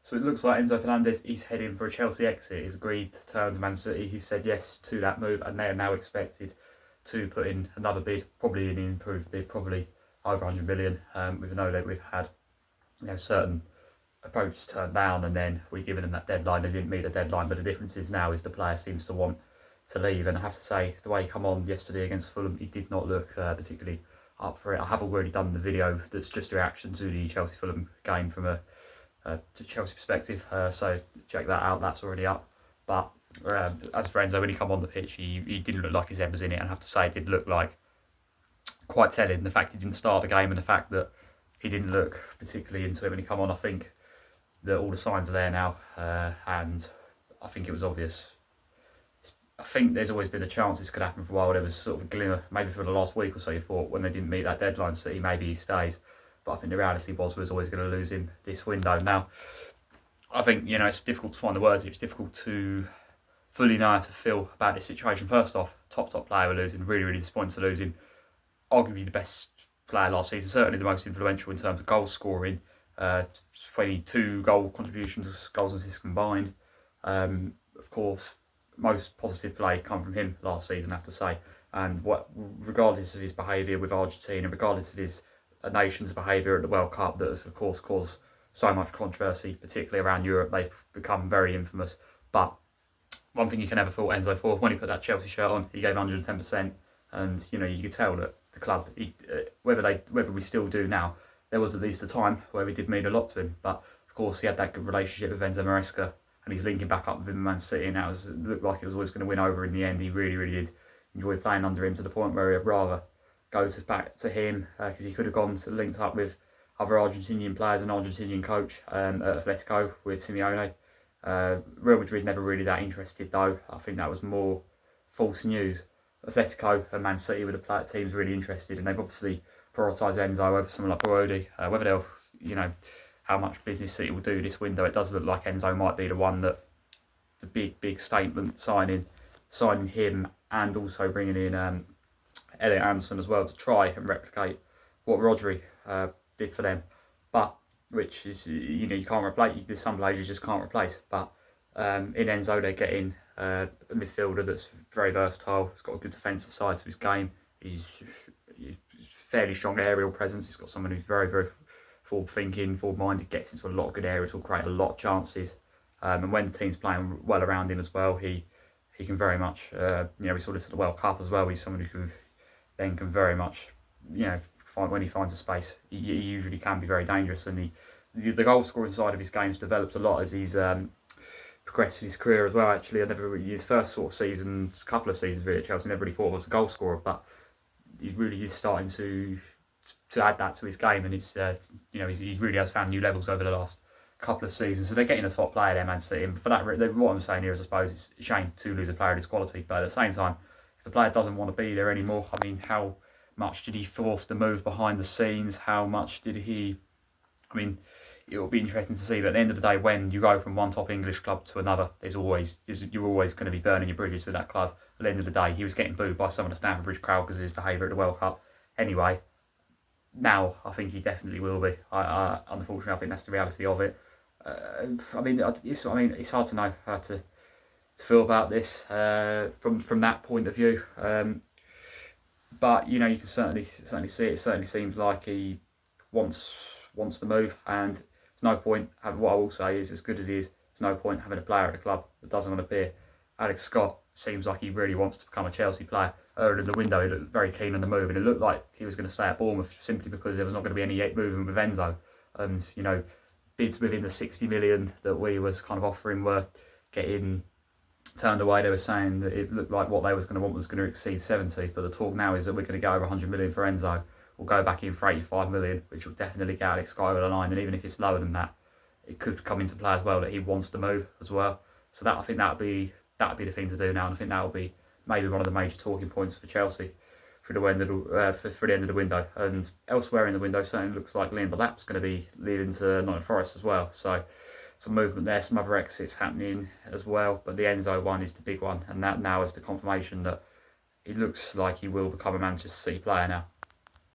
So it looks like Enzo Fernandez is heading for a Chelsea exit. He's agreed to turn to Man City. He said yes to that move, and they are now expected to put in another bid, probably an improved bid, probably over 100 million. We know that we've had certain approaches turned down, and then we've given them that deadline. They didn't meet the deadline, but the difference is now is the player seems to want to leave. And I have to say, the way he come on yesterday against Fulham, he did not look particularly up for it. I have already done the video that's just a reaction to the Chelsea Fulham game from a Chelsea perspective, so check that out, that's already up. But as for Enzo, when he come on the pitch, he didn't look like his head was in it, and I have to say it did look like quite telling, the fact he didn't start the game and the fact that he didn't look particularly into it when he come on. I think that all the signs are there now, and I think it was obvious. I think there's always been a chance this could happen for a while. There was sort of a glimmer, maybe for the last week or so, you thought when they didn't meet that deadline, so maybe he stays. But I think the reality was we was always going to lose him this window. Now, I think, it's difficult to find the words. It's difficult to fully know how to feel about this situation. First off, top player we're losing. Really, really disappointed to lose him. Arguably the best player last season. Certainly the most influential in terms of goal scoring. 22 goal contributions, goals and assists combined. Of course, most positive play come from him last season, I have to say. And regardless of his behaviour with Argentina, regardless of his nation's behaviour at the World Cup that has of course caused so much controversy, particularly around Europe, they've become very infamous. But one thing you can never fault Enzo for, when he put that Chelsea shirt on, he gave 110%, and you could tell that the club, whether we still do now, there was at least a time where we did mean a lot to him. But of course he had that good relationship with Enzo Maresca, and he's linking back up with him in Man City, and it looked like it was always going to win over in the end. He really, really did enjoy playing under him, to the point where he'd rather goes back to him, because he could have gone linked up with other Argentinian players and Argentinian coach at Atletico with Simeone. Real Madrid never really that interested though. I think that was more false news. Atletico and Man City were the teams really interested, and they've obviously prioritised Enzo over someone like Brody. Whether they'll, how much business City will do this window, it does look like Enzo might be the one that the big statement signing him, and also bringing in Elliot Anderson as well to try and replicate what Rodri did for them, but which is you can't replace. There's some players you just can't replace. But in Enzo they're getting a midfielder that's very versatile. He's got a good defensive side to his game. He's fairly strong aerial presence. He's got someone who's very, very forward thinking, forward minded, gets into a lot of good areas, will create a lot of chances. And when the team's playing well around him as well, he can very much we saw this at the World Cup as well. He's someone who can very much, when he finds a space, he usually can be very dangerous. And the goal scoring side of his game's developed a lot as he's progressed in his career as well. Actually, his first sort of seasons, couple of seasons really at Chelsea, never really thought was a goal scorer, but he really is starting to add that to his game, and it's he really has found new levels over the last couple of seasons. So they're getting a top player there, Man City. And for that, what I'm saying here is, I suppose it's a shame to lose a player of his quality, but at the same time, if the player doesn't want to be there anymore, I mean, how much did he force the move behind the scenes? How much did he? I mean, it will be interesting to see. But at the end of the day, when you go from one top English club to another, you're always going to be burning your bridges with that club. At the end of the day, he was getting booed by some of the Stamford Bridge crowd because of his behaviour at the World Cup. Anyway, now I think he definitely will be. Unfortunately, I think that's the reality of it. It's hard to know how to feel about this from that point of view. But you can certainly see it. It certainly seems like he wants to move, and there's no point. What I will say is, as good as he is, there's no point having a player at the club that doesn't want to be. Alex Scott seems like he really wants to become a Chelsea player. Earlier in the window, he looked very keen on the move, and it looked like he was going to stay at Bournemouth simply because there was not going to be any movement with Enzo. And bids within the 60 million that we was kind of offering were getting turned away. They were saying that it looked like what they was going to want was going to exceed 70, but the talk now is that we're going to go over 100 million for Enzo. We'll go back in for 85 million, which will definitely get Alex Scott over the line. And even if it's lower than that, it could come into play as well that he wants to move as well. So I think that'd be the thing to do now, and I think that'll be maybe one of the major talking points for Chelsea for the end of the window. And elsewhere in the window, certainly looks like Liam Delap's going to be leaving to Nottingham Forest as well. So some movement there, some other exits happening as well. But the Enzo one is the big one, and that now is the confirmation that it looks like he will become a Manchester City player now.